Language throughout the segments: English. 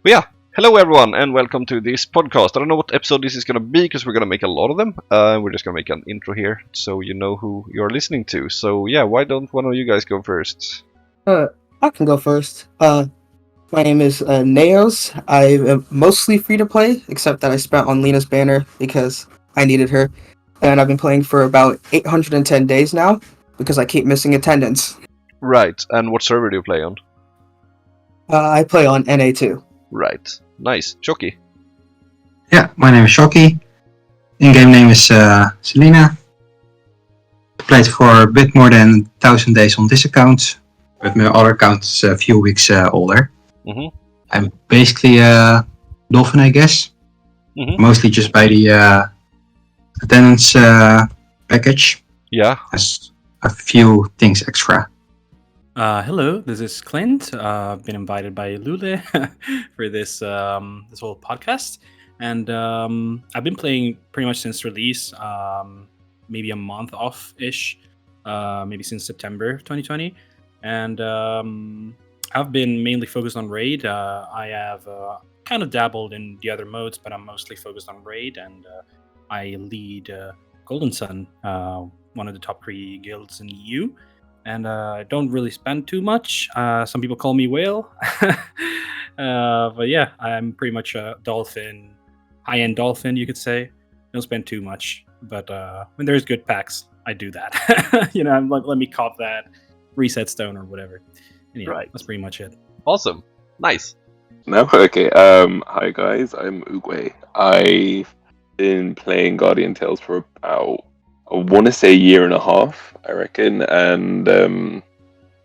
But yeah, hello everyone, and welcome to this podcast. I don't know what episode this is going to be because we're going to make a lot of them. We're just going to make an intro here so you know who you're listening to. So yeah, why don't one of you guys go first? I can go first. My name is Naoas. I am mostly free to play, except that I spent on Lena's banner because I needed her. And I've been playing for about 810 days now because I keep missing attendance. Right, and what server do you play on? I play on NA2. Right, nice. Shocky. Yeah, my name is Shocky. In-game name is Selena. Played for a bit more than 1,000 days on this account, but my other account is a few weeks older. Mm-hmm. I'm basically a dolphin, I guess. Mm-hmm. Mostly just by the attendance package. Yeah. Has a few things extra. Hello, this is Clint. I've been invited by Lulleh for this this whole podcast, and I've been playing pretty much since release, maybe a month off-ish, maybe since September 2020, and I've been mainly focused on Raid. I have kind of dabbled in the other modes, but I'm mostly focused on Raid, and I lead Golden Sun, one of the top 3 guilds in EU. And I don't really spend too much. Some people call me Whale. But yeah, I'm pretty much a dolphin, high-end dolphin, you could say. Don't spend too much. But when there's good packs, I do that. I'm like, let me cop that reset stone or whatever. And yeah, Right. That's pretty much it. Awesome. Nice. No? Okay. Hi guys, I'm Ugwe. I've been playing Guardian Tales for about, I want to say, a year and a half, I reckon, and I'm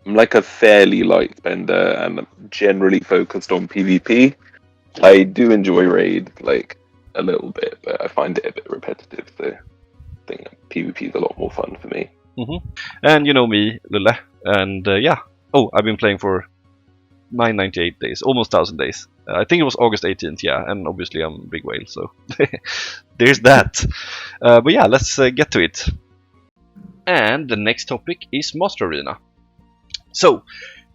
like a fairly light spender and I'm generally focused on PvP. I do enjoy Raid, like, a little bit, but I find it a bit repetitive, so I think PvP is a lot more fun for me. Mm-hmm. And you know me, Lulleh, and yeah. Oh, I've been playing for 998 days, almost 1,000 days. I think it was August 18th, yeah, and obviously I'm a big whale, so there's that. But yeah, let's get to it. And the next topic is Master Arena. So,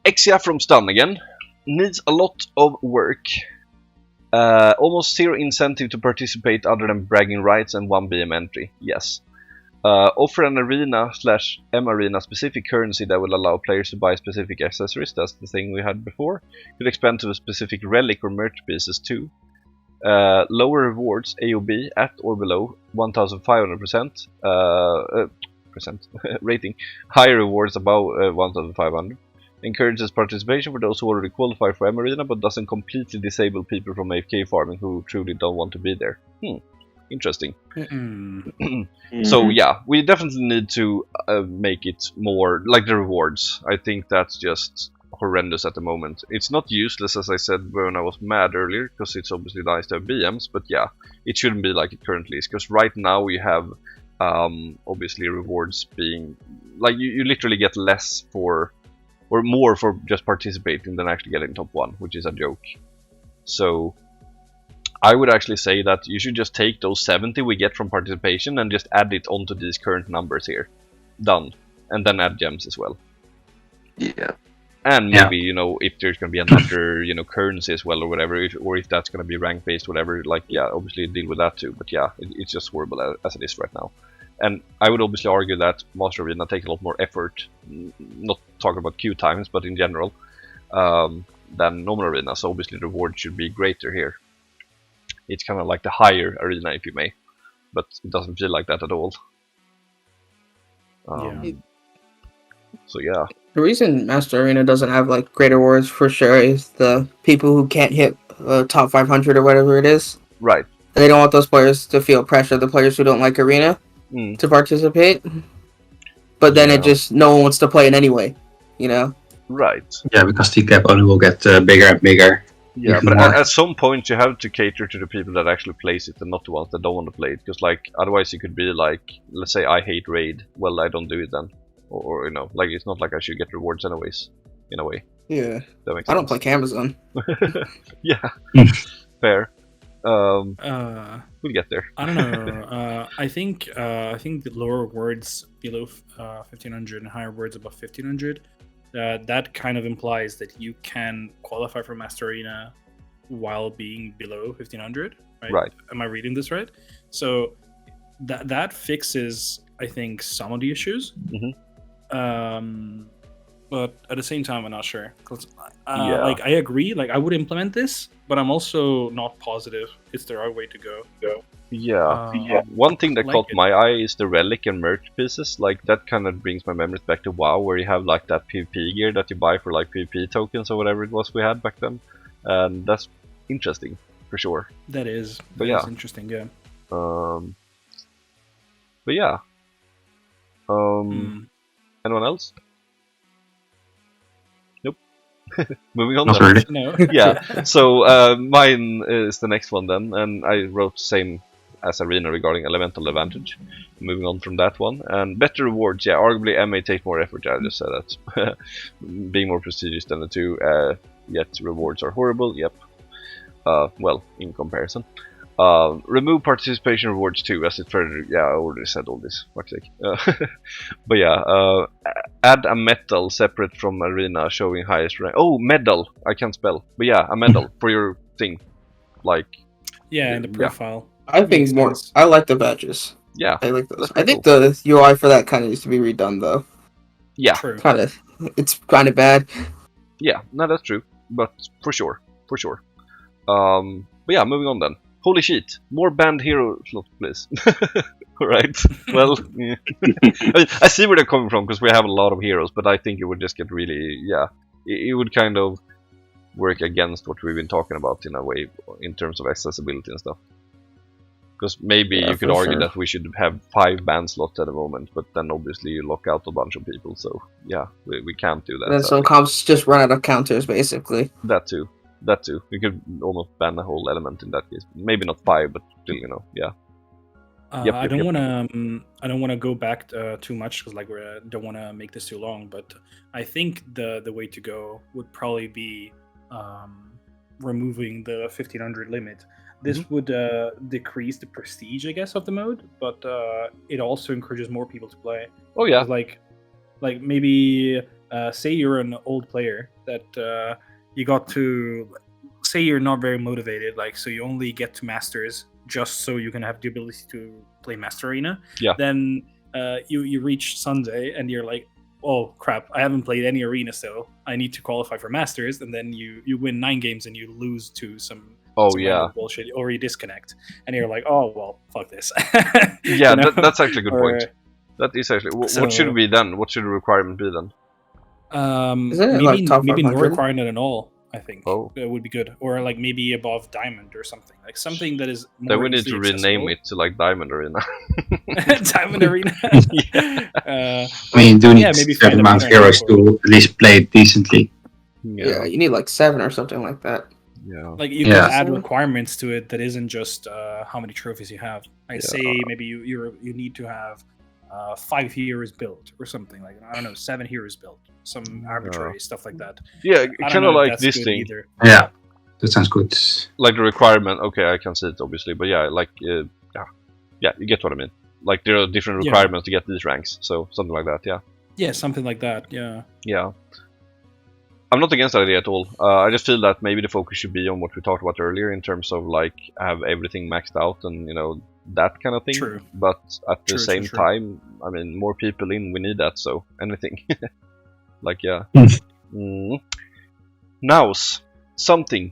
Exia from STUN again needs a lot of work. Almost zero incentive to participate other than bragging rights and 1 BM entry, yes. Offer an arena/M arena specific currency that will allow players to buy specific accessories. That's the thing we had before. Could expand to a specific relic or merch pieces too. Lower rewards AOB at or below 1,500% rating. Higher rewards above 1,500. Encourages participation for those who already qualify for M arena, but doesn't completely disable people from AFK farming who truly don't want to be there. Interesting. So yeah, we definitely need to make it more like the rewards. I think that's just horrendous at the moment. It's not useless, as I said when I was mad earlier, because it's obviously nice to have BMs, but yeah, it shouldn't be like it currently is, because right now we have obviously rewards being like you literally get less for or more for just participating than actually getting top 1, which is a joke. So I would actually say that you should just take those 70 we get from participation and just add it onto these current numbers here. Done. And then add gems as well. Yeah. And maybe, if there's going to be another, currency as well or whatever, or if that's going to be rank based, whatever, like, yeah, obviously deal with that too. But yeah, it's just horrible as it is right now. And I would obviously argue that Master Arena takes a lot more effort, not talking about queue times, but in general, than normal arena. So obviously the reward should be greater here. It's kind of like the higher arena, if you may, but it doesn't feel like that at all. So yeah. The reason Master Arena doesn't have like greater rewards for sure is the people who can't hit top 500 or whatever it is. Right. They don't want those players to feel pressure, the players who don't like Arena, to participate. But then no one wants to play it anyway, Right. Yeah, because the cap only will get bigger and bigger. Yeah, but at some point you have to cater to the people that actually plays it and not the ones that don't want to play it. Because like otherwise you could be like, let's say I hate Raid, well I don't do it then, or like it's not like I should get rewards anyways, in a way. Yeah, that makes sense. I don't play Amazon. Yeah, fair. We'll get there. I don't know. I think the lower rewards below 1,500 and higher rewards above 1,500. That kind of implies that you can qualify for Master Arena while being below 1500, right? Right. Am I reading this right? So that fixes, I think, some of the issues. But at the same time, I'm not sure. 'Cause, like, I agree. Like, I would implement this, but I'm also not positive it's the right way to go. One thing that like caught it. my eye is the relic and merch pieces. Like, that kind of brings my memories back to WoW, where you have like that PvP gear that you buy for like PvP tokens or whatever it was we had back then, and that's interesting for sure. That is interesting. Yeah. But yeah. Anyone else? Nope. Moving on. Not then. really. No. Yeah. So mine is the next one then, and I wrote same as Arena regarding elemental advantage. Moving on from that one, and better rewards. Yeah, arguably MA take more effort. I just said that. Being more prestigious than the two, yet rewards are horrible. Yep. Well, in comparison. Remove participation rewards too, as it further. Yeah, I already said all this. Fuck's sake. But yeah, add a medal separate from arena showing highest rank. Oh, medal! I can't spell. But yeah, a medal for your thing. Like. Yeah, and the profile. I think Makes more. sense. I like the badges. Yeah. I like those. That's I think cool. the UI for that kind of needs to be redone though. Yeah. True. It's kind of bad. Yeah, no, that's true. But for sure. But yeah, moving on then. HoleeSheet, more banned hero slots, please. Alright, well, yeah. I see where they're coming from, because we have a lot of heroes, but I think it would just get really, it would kind of work against what we've been talking about in a way, in terms of accessibility and stuff. Because maybe you could argue that we should have 5 ban slots at the moment, but then obviously you lock out a bunch of people, so yeah, we can't do that. And then some comps just run out of counters, basically. That too. We could almost ban a whole element in that case. Maybe not 5, but still, yeah. I don't want to go back too much, because we don't want to make this too long. But I think the way to go would probably be removing the 1500 limit. This would decrease the prestige, I guess, of the mode, but it also encourages more people to play. Oh yeah. Like maybe say you're an old player that. You got to say you're not very motivated, so you only get to masters just so you can have the ability to play Master Arena. Yeah. Then you reach Sunday and you're like, oh crap, I haven't played any arena still. I need to qualify for masters, and then you win 9 games and you lose to some random bullshit, or you disconnect, and you're like, oh well, fuck this. Yeah, that's actually a good point. That is actually what should we then? What should the requirement be then? Maybe no requirement at all. I think it would be good, or maybe above diamond or something, something that is more. Then we need to rename it to Diamond Arena. Diamond Arena. I mean, you do need a certain amount of heroes to at least play it decently. Yeah, you need 7 or something like that. Yeah. You can add requirements to it that isn't just how many trophies you have. Say maybe you need to have 5 heroes built or something, I don't know, 7 heroes built, some arbitrary stuff like that. Yeah, kind of like this thing. Either. Yeah, that sounds good. Like the requirement, okay, I can see it obviously, but yeah, you get what I mean. There are different requirements to get these ranks, so something like that, yeah. Yeah, something like that, yeah. Yeah. I'm not against that idea at all. I just feel that maybe the focus should be on what we talked about earlier in terms of have everything maxed out and that kind of thing. True. But at the same time, I mean, more people in, we need that, so anything. Yeah. Naoas,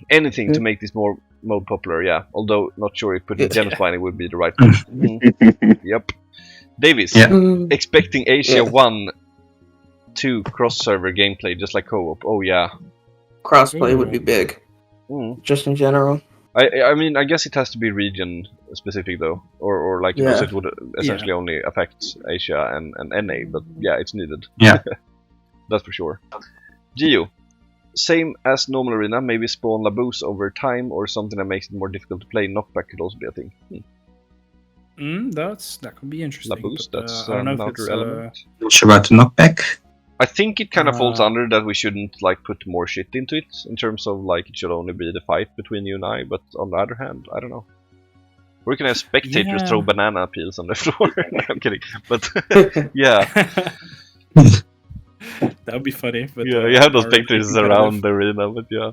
anything to make this more mode popular, yeah. Although not sure if putting Gemspine would be the right one. Yep. Davis, expecting Asia 1 2 cross-server gameplay, just like co-op. Oh yeah. Crossplay would be big. Just in general. I mean, I guess it has to be region specific though, or because it would essentially only affect Asia and NA, but yeah, it's needed. Yeah. That's for sure. Geo, same as normal arena, maybe spawn Laboos over time or something that makes it more difficult to play. Knockback could also be a thing. That could be interesting. Laboos, but, that's I don't know another element. Not sure about the knockback. I think it kind of falls under that we shouldn't put more shit into it in terms of it should only be the fight between you and I. But on the other hand, I don't know. We're gonna have spectators throw banana peels on the floor. No, I'm kidding. But yeah. That would be funny. But yeah, you have those spectators around the arena, but yeah.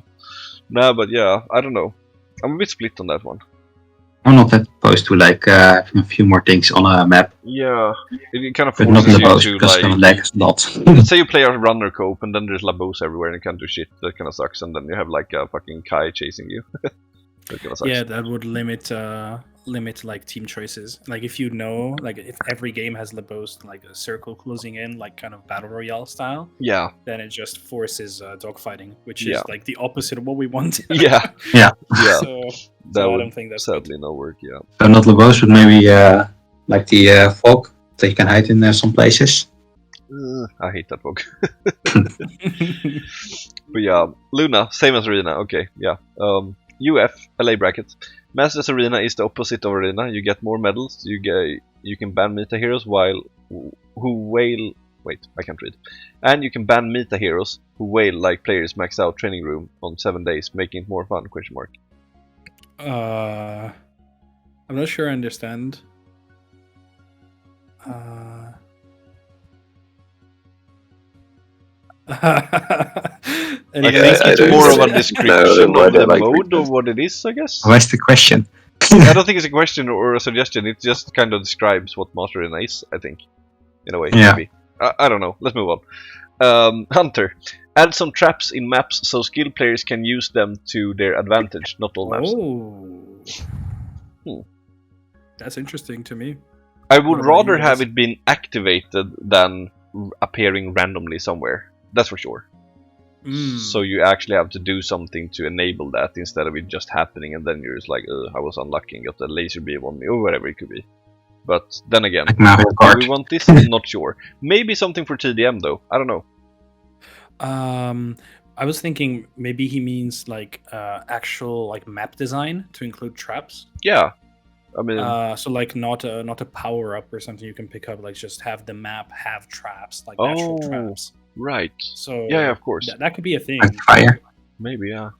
Nah, but yeah, I don't know. I'm a bit split on that one. I'm not that opposed to having a few more things on a map, Yeah, it kind of but not forces you Labos to because it's gonna like. lag a lot. Let's say you play a runner cope and then there's Labos everywhere and you can't do shit. That kind of sucks. And then you have like a fucking Kai chasing you. That kind of sucks. Yeah, that would limit like team choices. Like if you know, like if every game has Labos like a circle closing in, like kind of battle royale style, Yeah. then it just forces dogfighting, which Yeah. is like the opposite of what we want. Yeah. Yeah. Yeah. So That I would don't think that's sadly not work. Yeah. So not Labos, but maybe like the fog that you can hide in some places. I hate that book. But yeah, Luna, same as Arena. Okay, yeah. UF LA bracket. Masters Arena is the opposite of Arena. You get more medals. You can ban meta heroes who wail. Wait, I can't read. And you can ban meta heroes who wail like players max out training room on 7 days, making it more fun? Question mark. I'm not sure I understand. I think it's more of a description of the mode or what it is, I guess. What's the question? I don't think it's a question or a suggestion. It just kind of describes what Master Arena is, I think. In a way, Yeah. maybe. I don't know. Let's move on. Hunter. Add some traps in maps so skilled players can use them to their advantage, not all maps. That's interesting to me. I would What about rather you have guys? it been activated than appearing randomly somewhere. That's for sure. So you actually have to do something to enable that instead of it just happening and then you're just like, I was unlucky and got a laser beam on me or whatever it could be. But then again, Like Mario do Kart. we want this? Not sure. Maybe something for TDM though. I don't know. I was thinking maybe he means like actual like map design to include traps. Yeah. I mean, So like not a power up or something you can pick up. Like just have the map have traps, like natural traps. right. So Yeah, of course. that could be a thing. Like fire. Maybe, yeah.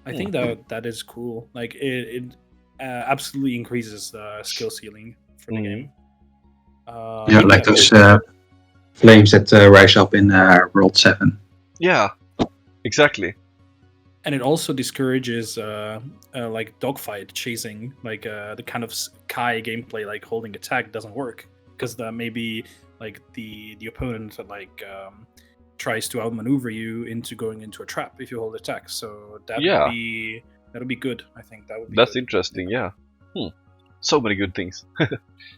I think that is cool. Like it absolutely increases the skill ceiling for the game. Yeah, like those flames that rise up in World 7. Yeah, exactly. And it also discourages like dogfight chasing, like the kind of Kai gameplay, like holding attack doesn't work because maybe like the opponent like tries to outmaneuver you into going into a trap if you hold attack. So that would be good. I think that would be. That's good. interesting. Yeah. So many good things.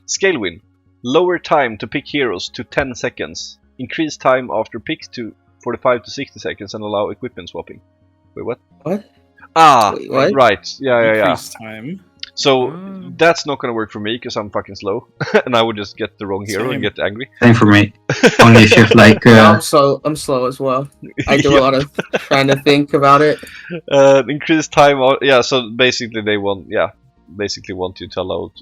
Scalewyn. Lower time to pick heroes to 10 seconds. Increase time after picks to 45 to 60 seconds and allow equipment swapping. Wait, what? What? Wait, what? Right. Yeah. Increase time. So that's not gonna work for me because I'm fucking slow, and I would just get the wrong hero and get angry. Same for me. Only if you have like. I'm slow as well. I do a lot of trying to think about it. Increase time. So basically they want. Basically want you to allow.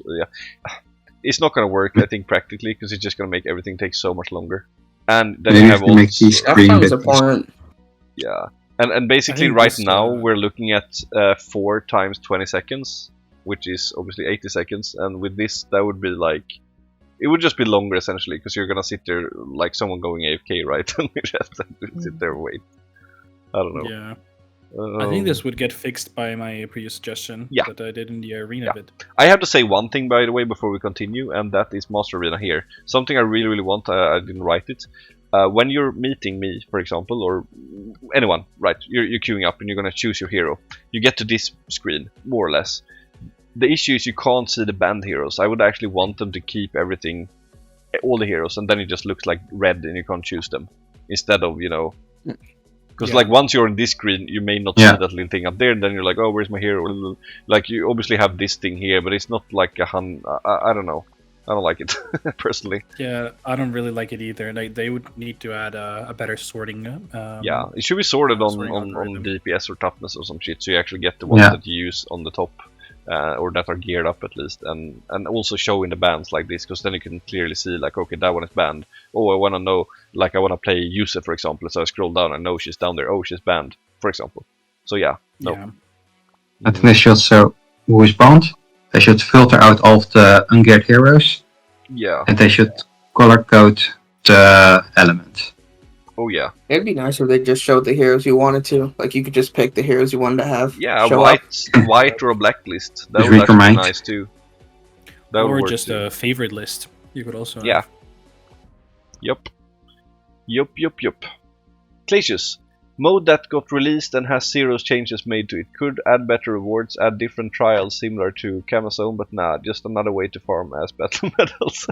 It's not gonna work. I think practically because it's just gonna make everything take so much longer. And then you have all. Make these That green sounds bits. important. Yeah. And basically think right this, now we're looking at 4 times 20 seconds, which is obviously 80 seconds, and with this that would be like, it would just be longer essentially, because you're gonna sit there like someone going AFK, right? And you just have to sit there and wait. I don't know. Yeah. I think this would get fixed by my previous suggestion that I did in the arena bit. I have to say one thing, by the way, before we continue, and that is Master Arena here. Something I really, really want, I didn't write it. When you're meeting me, for example, or anyone, right, you're queuing up and you're going to choose your hero. You get to this screen, more or less. The issue is you can't see the banned heroes. I would actually want them to keep everything, all the heroes, and then it just looks like red and you can't choose them. Instead of, because like once you're on this screen, you may not see that little thing up there, and then you're like, oh, where's my hero? Like you obviously have this thing here, but it's not like a I don't know. I don't like it personally. Yeah, I don't really like it either. Like they would need to add a better sorting. It should be sorted on DPS or toughness or some shit, so you actually get the ones that you use on the top, or that are geared up at least, and also show in the bans like this, because then you can clearly see like, okay, that one is banned. Oh, I want to know, like I want to play Yusuf, for example, so I scroll down, I know she's down there. Oh, she's banned, for example. So I think they should, so who is banned? They should filter out all of the ungeared heroes. Yeah. And they should color code the element. Oh yeah. It'd be nice if they just showed the heroes you wanted to. Like you could just pick the heroes you wanted to have. Yeah, a show up. white or a blacklist. That Just would read your actually be mind. nice too. That would Or work just too. a favorite list. You could also Yeah. have. Yup. Clacius. Mode that got released and has zero changes made to it. Could add better rewards, add different trials similar to Camazone, but nah, just another way to farm as battle medals.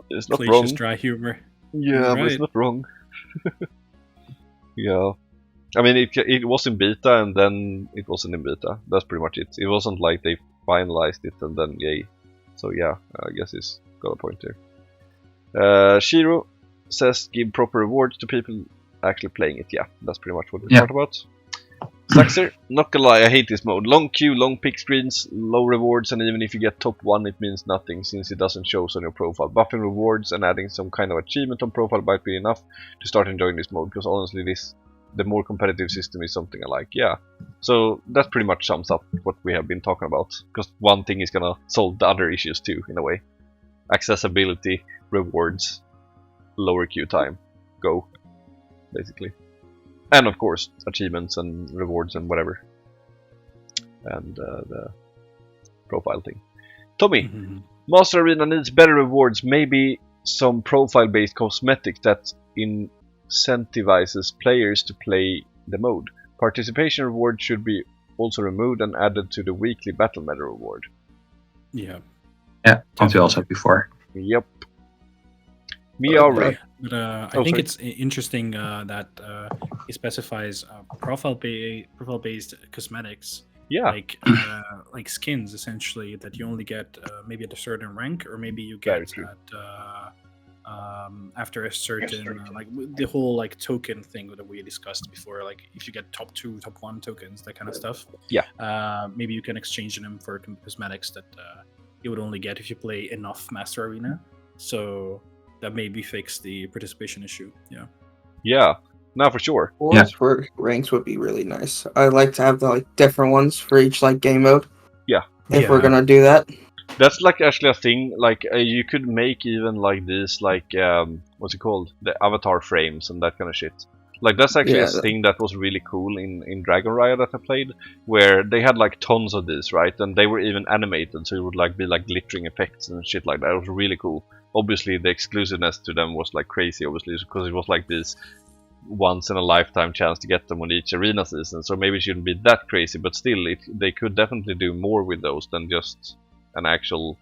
It's not wrong. Clacius dry humor. Yeah, but it's not wrong. Yeah. I mean, it was in beta and then it wasn't in beta. That's pretty much it. It wasn't like they finalized it and then yay. So yeah, I guess it's got a point there. Shiro says give proper rewards to people actually playing it. Yeah, that's pretty much what we talked about. Saxer, not gonna lie, I hate this mode. Long queue, long pick screens, low rewards, and even if you get top 1 it means nothing since it doesn't show on your profile. Buffing rewards and adding some kind of achievement on profile might be enough to start enjoying this mode, because honestly the more competitive system is something I like. Yeah, so that pretty much sums up what we have been talking about, because one thing is gonna solve the other issues too, in a way. Accessibility, rewards, lower queue time, go, basically. And of course, achievements and rewards and whatever. And the profile thing. Tommy, Master Arena needs better rewards, maybe some profile-based cosmetics that incentivizes players to play the mode. Participation reward should be also removed and added to the weekly battle medal reward. Yeah. Yeah, what we also had before. Yep. Miawry. But I think it's interesting that it specifies profile-based cosmetics. Yeah. Like skins, essentially, that you only get maybe at a certain rank, or maybe you get at after a certain like the whole like token thing that we discussed before. Like if you get top 2, top 1 tokens, that kind of stuff. Yeah. Maybe you can exchange them for cosmetics that you would only get if you play enough Master Arena. So that maybe fix the participation issue. Yeah. Yeah. No, for sure. Rewards for ranks would be really nice. I like to have the like different ones for each like game mode. Yeah. If we're gonna do that. That's like actually a thing. Like you could make even like this, like what's it called, the avatar frames and that kind of shit. Like that's actually a thing that was really cool in Dragon Riot that I played, where they had like tons of these, right? And they were even animated, so it would like be like glittering effects and shit like that. It was really cool. Obviously, the exclusiveness to them was like crazy, obviously, because it was like this once in a lifetime chance to get them on each arena season. So maybe it shouldn't be that crazy, but still, they could definitely do more with those than just an actual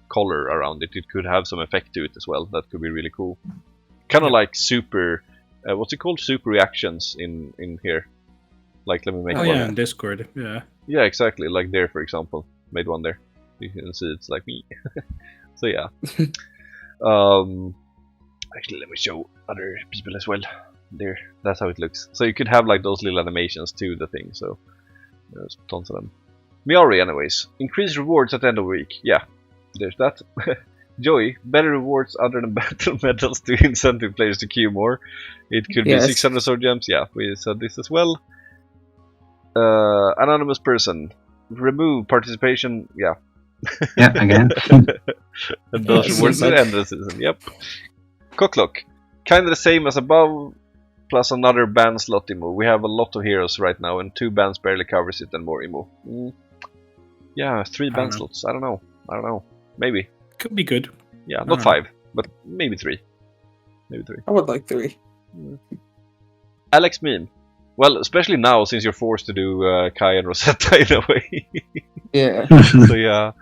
color around it. It could have some effect to it as well. That could be really cool. Kind of like super, what's it called? Super reactions in here. Like, let me make one. Oh yeah, in Discord. Yeah. Yeah, exactly. Like there, for example, made one there. You can see it's like me. So yeah. Actually, let me show other people as well. There, that's how it looks. So you could have like those little animations to the thing. So there's tons of them. Miawry, anyways. Increase rewards at the end of the week. Yeah, there's that. Joy, better rewards other than battle medals to incentive players to queue more. It could be 600 sword gems. Yeah, we said this as well. Anonymous person, remove participation. Yeah. Yeah, again. And those rewards at the end of the season. Yep. Cockclock, kind of the same as above, plus another ban slot emo. We have a lot of heroes right now, and 2 bans barely covers it and more emo. Yeah, 3 ban slots. I don't know. Maybe. Could be good. Yeah, not 5, but maybe 3. Maybe 3. I would like 3. alexmeme. Well, especially now, since you're forced to do Kai and Rosetta in a way. Yeah. So yeah.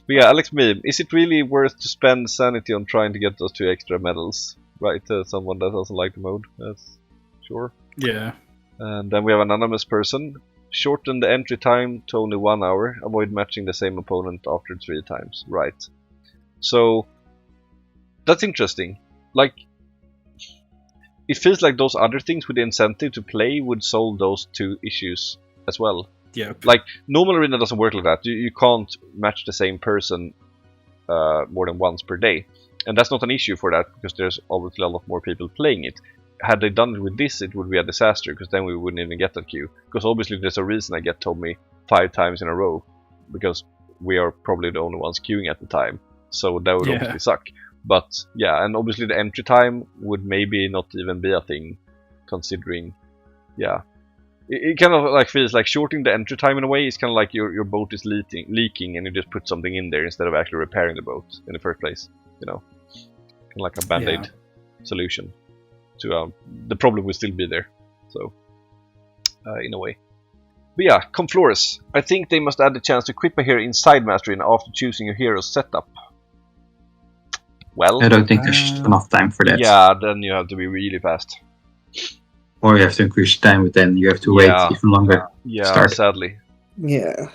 But yeah, alexmeme. Is it really worth to spend sanity on trying to get those 2 extra medals? Right, someone that doesn't like the mode. That's sure. Yeah. And then we have an anonymous person. Shorten the entry time to only 1 hour. Avoid matching the same opponent after 3 times. Right. So that's interesting. Like, it feels like those other things with the incentive to play would solve those 2 issues as well. Yeah. Like, normal arena doesn't work like that. You can't match the same person more than once per day. And that's not an issue for that, because there's obviously a lot more people playing it. Had they done it with this, it would be a disaster, because then we wouldn't even get that queue. Because obviously there's a reason I get Tommy 5 times in a row, because we are probably the only ones queuing at the time. So that would obviously suck. But yeah, and obviously the entry time would maybe not even be a thing, considering, yeah. It kind of like feels like shortening the entry time in a way is kind of like your boat is leaking and you just put something in there instead of actually repairing the boat in the first place, you know. Kind of like a band-aid solution to the problem will still be there, so in a way. But yeah, Comeflorez. I think they must add the chance to equip a hero inside Mastery after choosing your hero's setup. Well, I don't think there's enough time for that. yeah, then you have to be really fast. Or you have to increase the time, but then you have to wait even longer. Yeah, sadly. Yeah.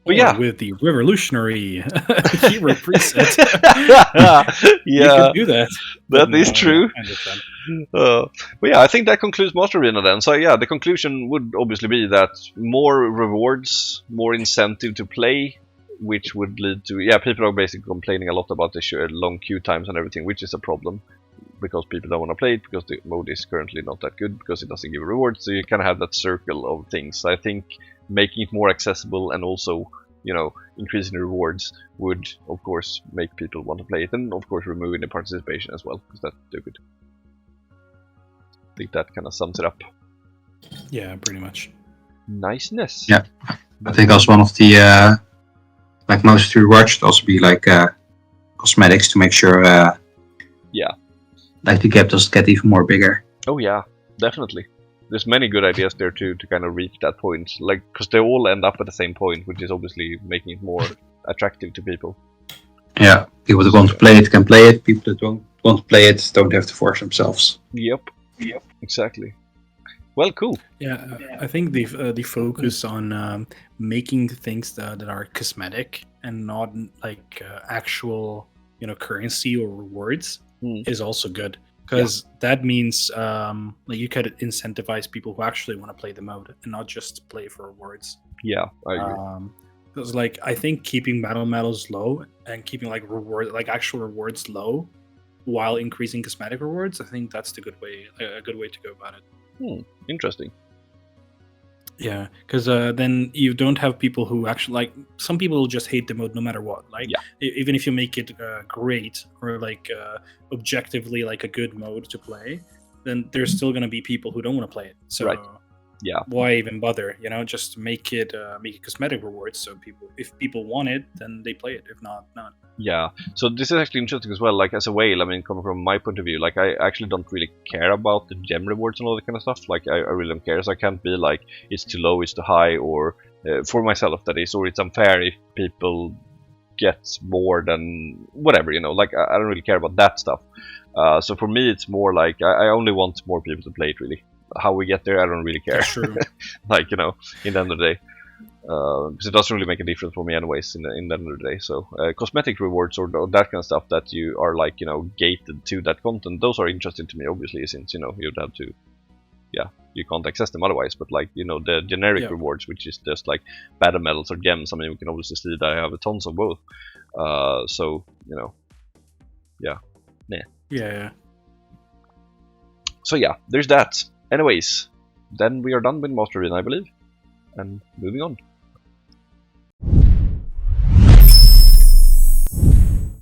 But yeah, with the revolutionary hero preset, you yeah, can do that. that is true. I understand. But yeah, I think that concludes Master Arena then. So yeah, the conclusion would obviously be that more rewards, more incentive to play, which would lead to, yeah, people are basically complaining a lot about the long queue times and everything, which is a problem. Because people don't want to play it, because the mode is currently not that good, because it doesn't give rewards, so you kind of have that circle of things. I think making it more accessible and also, you know, increasing the rewards would, of course, make people want to play it, and of course removing the participation as well, because that's stupid. I think that kind of sums it up. Yeah, pretty much. Niceness. Yeah, I think also one of the like most of the rewards should also be like cosmetics to make sure. Yeah. Like the gap doesn't get even more bigger. Oh yeah, definitely. There's many good ideas there too to kind of reach that point, like because they all end up at the same point, which is obviously making it more attractive to people. Yeah, people that want to play it can play it. People that don't want to play it don't have to force themselves. Yep, exactly. Well, cool. Yeah, I think the focus on making things that are cosmetic and not like actual, you know, currency or rewards is also good, because that means like you could incentivize people who actually want to play the mode and not just play for rewards. Yeah, I agree. Because like I think keeping battle medals low and keeping like actual rewards low while increasing cosmetic rewards, I think that's the good way, a good way to go about it. Interesting. Yeah, because then you don't have people who actually, like, some people just hate the mode no matter what. Like, even if you make it great or like objectively like a good mode to play, then there's still going to be people who don't want to play it. So why even bother? You know, just make it cosmetic rewards. So if people want it, then they play it. If not, not. Yeah. So this is actually interesting as well. Like as a whale, I mean, coming from my point of view, like I actually don't really care about the gem rewards and all that kind of stuff. Like I really don't care. So I can't be like it's too low, it's too high, or for myself that is, or it's unfair if people get more than whatever. You know, like I don't really care about that stuff. So for me, it's more like I only want more people to play it. Really, how we get there, I don't really care. True. Like, you know, in the end of the day. Because it doesn't really make a difference for me anyways in the end of the day. So cosmetic rewards or that kind of stuff that you are like, you know, gated to that content, those are interesting to me obviously, since, you know, you'd have to, you can't access them otherwise. But like, you know, the generic rewards, which is just like battle medals or gems, I mean, we can obviously see that I have tons of both. So, you know, yeah. So yeah, there's that. Anyways, then we are done with Master Arena, I believe, and moving on.